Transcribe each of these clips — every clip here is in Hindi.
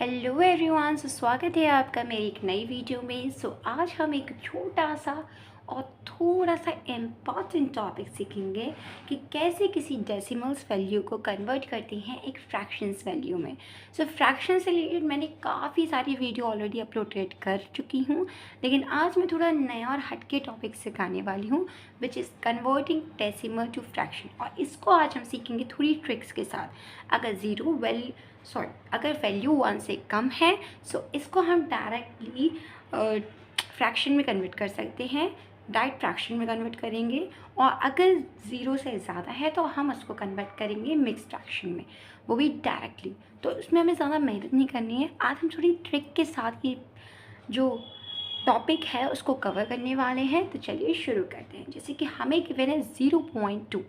हेलो एवरीवन, स्वागत है आपका मेरी एक नई वीडियो में। आज हम एक छोटा सा और थोड़ा सा इम्पॉर्टेंट टॉपिक सीखेंगे कि कैसे किसी डेसिमल्स वैल्यू को कन्वर्ट करते हैं एक फ्रैक्शंस वैल्यू में। फ्रैक्शन से रिलेटेड मैंने काफ़ी सारी वीडियो ऑलरेडी अपलोडेड कर चुकी हूँ, लेकिन आज मैं थोड़ा नया और हटके टॉपिक सिखाने वाली हूँ, which is converting decimal to fraction. और इसको आज हम सीखेंगे थोड़ी ट्रिक्स के साथ। अगर वैल्यू 1 से कम है सो इसको हम डायरेक्टली फ्रैक्शन में कन्वर्ट कर सकते हैं, डायरेक्ट फ्रैक्शन में कन्वर्ट करेंगे। और अगर 0 से ज़्यादा है तो हम उसको कन्वर्ट करेंगे मिक्स फ्रैक्शन में, वो भी डायरेक्टली। तो इसमें हमें ज़्यादा मेहनत नहीं करनी है। आज हम थोड़ी ट्रिक के साथ ये जो टॉपिक है उसको कवर करने वाले हैं। तो चलिए शुरू करते हैं। जैसे कि हमें गिवन है 0.2,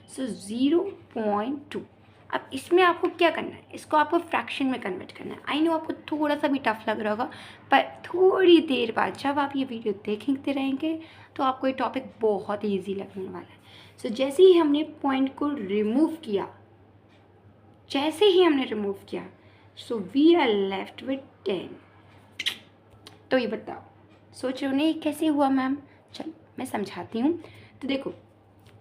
सो 0.2। अब इसमें आपको क्या करना है, इसको आपको फ्रैक्शन में कन्वर्ट करना है। आई नो आपको थोड़ा सा भी टफ लग रहा होगा, पर थोड़ी देर बाद जब आप ये वीडियो देखते रहेंगे तो आपको ये टॉपिक बहुत ईजी लगने वाला है। जैसे ही हमने पॉइंट को रिमूव किया, so we are left with 10। तो ये बताओ, सोच रहे हो नहीं कैसे हुआ मैम? चलो मैं समझाती हूँ। तो देखो,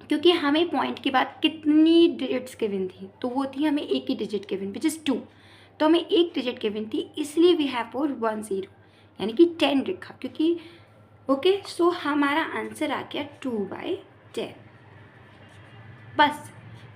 क्योंकि हमें पॉइंट के बाद कितनी डिजिट्स गिवन थी, तो वो थी हमें एक ही डिजिट गिवन विच इज़ 2। तो हमें एक डिजिट गिवन थी, इसलिए वी हैव फॉर 10 यानी कि 10 लिखा, क्योंकि ओके। सो हमारा आंसर आ गया 2/10। बस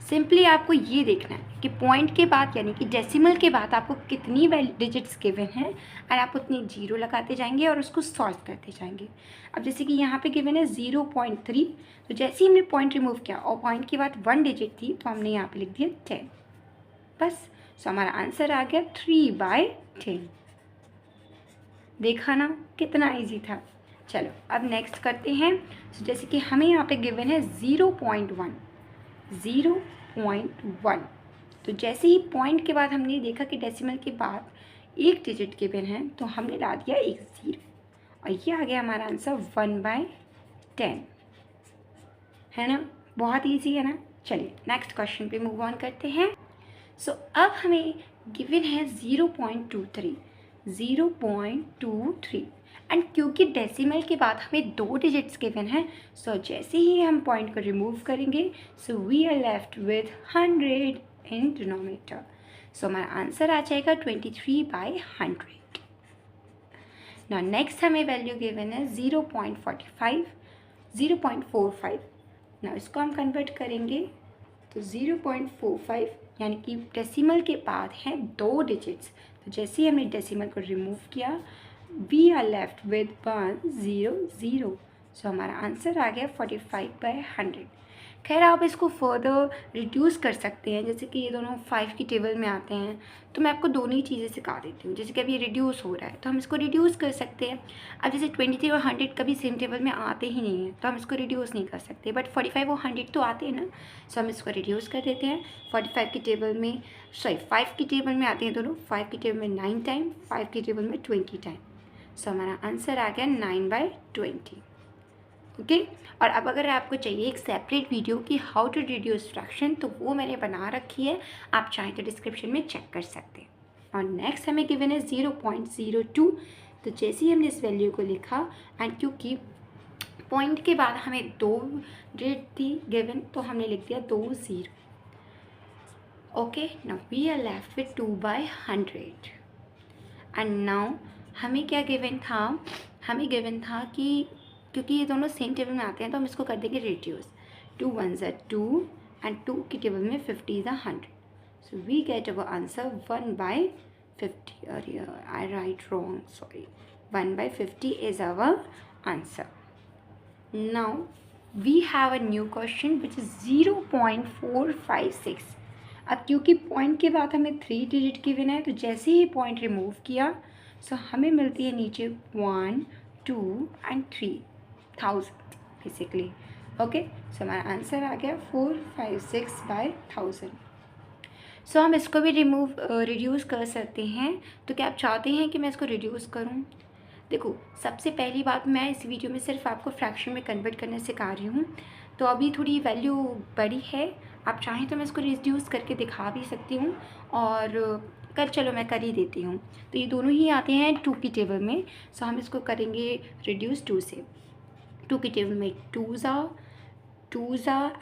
सिंपली आपको ये देखना है कि पॉइंट के बाद यानी कि डेसिमल के बाद आपको कितनी डिजिट्स गिवन हैं, और आप उतनी 0 लगाते जाएंगे और उसको सॉल्व करते जाएंगे। अब जैसे कि यहाँ पे गिवन है 0.3, तो जैसे ही हमने पॉइंट रिमूव किया और पॉइंट के बाद 1 डिजिट थी, तो हमने यहाँ पे लिख दिया 10। बस हमारा आंसर आ गया 3/10। देखा ना कितना ईजी था। चलो अब नेक्स्ट करते हैं। जैसे कि हमें यहाँ पे गिवन है 0.1। तो जैसे ही पॉइंट के बाद हमने देखा कि डेसिमल के बाद एक डिजिट गिवन है, तो हमने डाल दिया एक 0, और ये आ गया हमारा आंसर 1/10। है ना, बहुत इजी है ना। चलिए नेक्स्ट क्वेश्चन पे मूव ऑन करते हैं। अब हमें गिवन है 0.23 एंड क्योंकि डेसिमल के बाद हमें 2 डिजिट्स गिवन हैं, जैसे ही हम पॉइंट को रिमूव करेंगे, we are left with 100 in denominator. हमारा आंसर आ जाएगा 23/100। नाउ नेक्स्ट हमें वैल्यू गिवन है 0.45। नाउ इसको हम कन्वर्ट करेंगे, तो 0.45 यानी कि डेसिमल के बाद हैं 2 डिजिट्स। तो जैसे ही हमने डेसिमल को रिमूव किया, वी आर लेफ्ट विद 100। हमारा आंसर आ गया 45/100। खैर आप इसको फर्दर रिड्यूस कर सकते हैं, जैसे कि ये दोनों 5 की टेबल में आते हैं, तो मैं आपको दोनों ही चीज़ें सिखा देती हूँ। जैसे कि अभी ये रिड्यूस हो रहा है तो हम इसको रिड्यूस कर सकते हैं। अब जैसे 23 और 100 कभी सेम टेबल में आते ही नहीं हैं, तो हम इसको रिड्यूस नहीं कर सकते, बट 45 और 100 तो आते हैं ना। हम इसको रिड्यूस कर देते हैं। 45 की टेबल में 5 की टेबल में आते हैं दोनों, 5 की टेबल में 9 टाइम, 5 की टेबल में 20 टाइम। हमारा आंसर आ गया 9/20। ओके। और अब अगर आपको चाहिए एक सेपरेट वीडियो की हाउ टू रिड्यूस फ्रैक्शन, तो वो मैंने बना रखी है, आप चाहें तो डिस्क्रिप्शन में चेक कर सकते हैं। और नेक्स्ट हमें गिवन है 0.02। तो जैसे ही हमने इस वैल्यू को लिखा, एंड क्योंकि पॉइंट के बाद हमें 2 डिजिट थी गिवन, तो हमने लिख दिया 2 0। Okay, now we are left with 2/100। And now हमें क्या गिवन था, हमें गिवन था कि क्योंकि ये दोनों सेम टेबल में आते हैं, तो हम इसको कर देंगे रिड्यूस। 2 1s are 2 एंड 2 की टेबल में 50 is 100। So we get our answer 1/50। अरे I write wrong, sorry. 1/50 is our answer. Now we have a new question which is 0.456। अब क्योंकि पॉइंट के बाद हमें 3 डिजिट गिवन है, तो जैसे ही पॉइंट रिमूव किया, हमें मिलती है नीचे 1 2 एंड 3000 बेसिकली। ओके, हमारा आंसर आ गया 456/1000। हम इसको भी रिड्यूस कर सकते हैं। तो क्या आप चाहते हैं कि मैं इसको रिड्यूस करूं? देखो, सबसे पहली बात, मैं इस वीडियो में सिर्फ आपको फ्रैक्शन में कन्वर्ट करने सिखा रही हूँ, तो अभी थोड़ी वैल्यू बड़ी है। आप चाहें तो मैं इसको रिड्यूस करके दिखा भी सकती हूँ, और चलो मैं कर ही देती हूँ। तो ये दोनों ही आते हैं 2 की टेबल में। सो हम इसको करेंगे रिड्यूस 2 से। 2 की टेबल में 2 ज़ा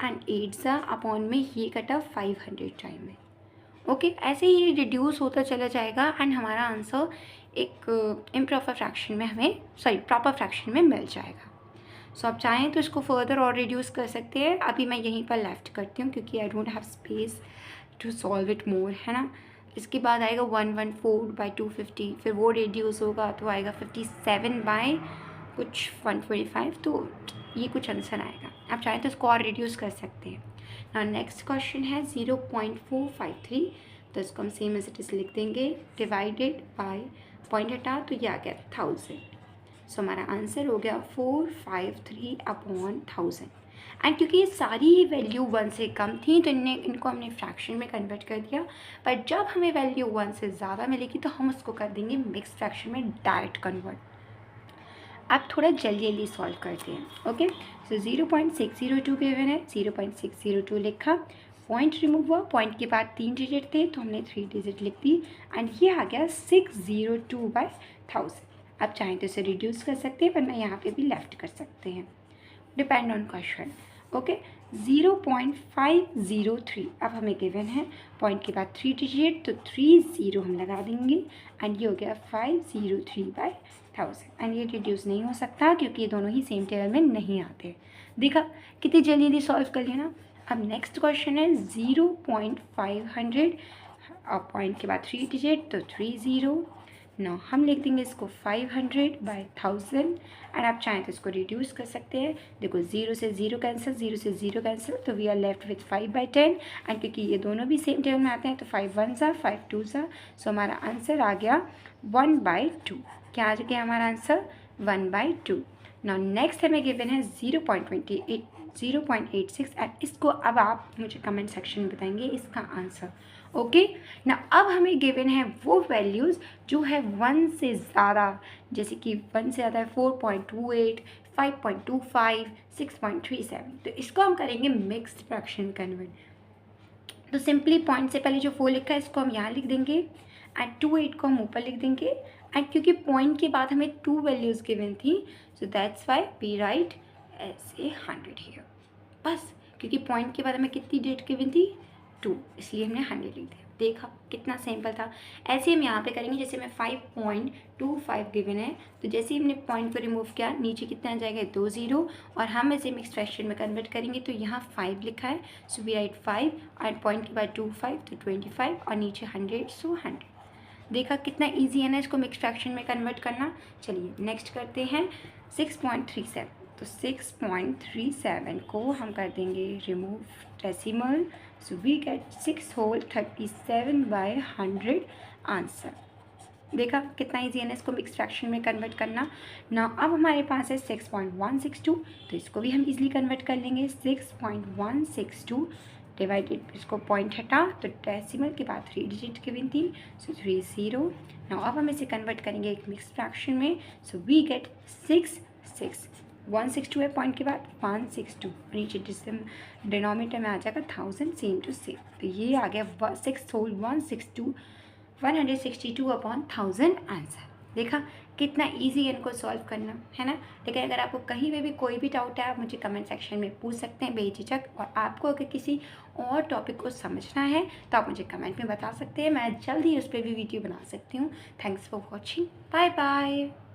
एंड 8 ज़ा अपॉन में ये कटा 500 टाइम में। ओके, ऐसे ही रिड्यूस होता चला जाएगा एंड हमारा आंसर एक इम्प्रॉपर फ्रैक्शन में हमें प्रॉपर फ्रैक्शन में मिल जाएगा। सो आप चाहें तो इसको फर्दर और रिड्यूस कर सकते हैं। अभी मैं यहीं पर लेफ्ट करती हूँ क्योंकि I don't have space to solve it more, है ना। इसके बाद आएगा 114/250, फिर वो रिड्यूस होगा तो आएगा 57 बाय कुछ 125, तो ये कुछ आंसर आएगा। आप चाहें तो इसको और रिड्यूस कर सकते हैं। ना नेक्स्ट क्वेश्चन है 0.453, तो इसको हम सेम एज इट इज़ लिख देंगे, डिवाइडेड बाय पॉइंट हटा तो ये आ गया 1000। सो हमारा आंसर हो गया 453/1000। एंड क्योंकि ये सारी ही वैल्यू 1 से कम थी तो इनको हमने फ्रैक्शन में कन्वर्ट कर दिया। पर जब हमें वैल्यू 1 से ज़्यादा मिलेगी तो हम उसको कर देंगे मिक्स फ्रैक्शन में डायरेक्ट कन्वर्ट। अब थोड़ा जल्दी जल्दी सॉल्व करते हैं। ओके, सो 0.602 गिवन है, 0.602 लिखा, पॉइंट रिमूव हुआ, पॉइंट के बाद 3 डिजिट थे तो हमने 3 डिजिट लिख दी एंड ये आ गया 602/1000। आप चाहें तो इसे रिड्यूस कर सकते हैं वरना यहाँ पे भी लेफ्ट कर सकते हैं, डिपेंड ऑन क्वेश्चन। ओके, 0.503 अब हमें गिवन है, पॉइंट के बाद 3 डिजिट तो 30 हम लगा देंगे एंड ये हो गया 503/1000 एंड ये रिड्यूस नहीं हो सकता क्योंकि ये दोनों ही सेम टेबल में नहीं आते। देखा कितनी जल्दी सॉल्व कर लिया ना। अब नेक्स्ट क्वेश्चन है 0.500, अब पॉइंट के बाद 3 डिजिट तो 30। नो हम लिख देंगे इसको 500/1000 एंड आप चाहें तो इसको रिड्यूस कर सकते हैं। देखो 0 से 0 कैंसिल, 0 से 0 कैंसिल, तो we are left with 5/10 and क्योंकि ये दोनों भी सेम टेबल में आते हैं तो 5 1 ज़ा 5 2 ज़ा। सो हमारा आंसर आ गया 1/2। क्या आ गया हमारा आंसर 1/2। नाउ नेक्स्ट हमें गिवन है 0.86 एंड इसको अब आप मुझे कमेंट सेक्शन में बताएंगे इसका आंसर। ओके ना, अब हमें गिवन है वो वैल्यूज़ जो है 1 से ज़्यादा, जैसे कि 1 से ज़्यादा है 4.28, 5.25, 6.37, तो इसको हम करेंगे मिक्स्ड फ्रैक्शन कन्वर्ट। तो सिंपली पॉइंट से पहले जो 4 लिखा है इसको हम यहाँ लिख देंगे एंड 28 को हम ऊपर लिख देंगे एंड क्योंकि पॉइंट के बाद हमें 2 वैल्यूज़ गिवन थी so that's why we write as a 100 here. बस क्योंकि पॉइंट के बाद हमें कितनी डेट गिवन थी 2, इसलिए हमने 100 लिख दिया। देखा कितना सिंपल था। ऐसे हम यहाँ पे करेंगे, जैसे मैं 5.25 गिवन है तो जैसे ही हमने पॉइंट को रिमूव किया नीचे कितना आ जाएगा 2 0 और हम इसे मिक्स फ्रैक्शन में कन्वर्ट करेंगे तो यहाँ 5 लिखा है सो वी राइट 5 और पॉइंट के बाद 25 तो 25 और नीचे 100 सो 100। देखा कितना ईजी है ना इसको मिक्स फ्रैक्शन में कन्वर्ट करना। चलिए नेक्स्ट करते हैं 6.37, तो 6.37 को हम कर देंगे remove decimal so we get 6 whole 37/100 answer. देखा कितना ईजी है ना इसको मिक्स फ्रैक्शन में कन्वर्ट करना ना। अब हमारे पास है 6.162, तो इसको भी हम इजीली कन्वर्ट कर लेंगे। 6.162 डिवाइडेड, इसको पॉइंट हटा तो डेसिमल के बाद 3 डिजिट की गिनती सो 30। ना अब हम इसे कन्वर्ट करेंगे एक मिक्स फ्रैक्शन में सो वी गेट 6 162 है पॉइंट के बाद 162 नीचे डिनोमिनेटर में आ जाएगा 1000 सेम टू सेम, तो ये आ गया 6 होल 162/1000 आंसर। देखा कितना इजी है इनको सॉल्व करना, है ना। लेकिन अगर आपको कहीं पे भी कोई भी डाउट है आप मुझे कमेंट सेक्शन में पूछ सकते हैं बेझिझक, और आपको अगर किसी और टॉपिक को समझना है तो आप मुझे कमेंट में बता सकते हैं, मैं जल्द ही उस पर भी वीडियो बना सकती हूँ। Thanks for watching, bye bye.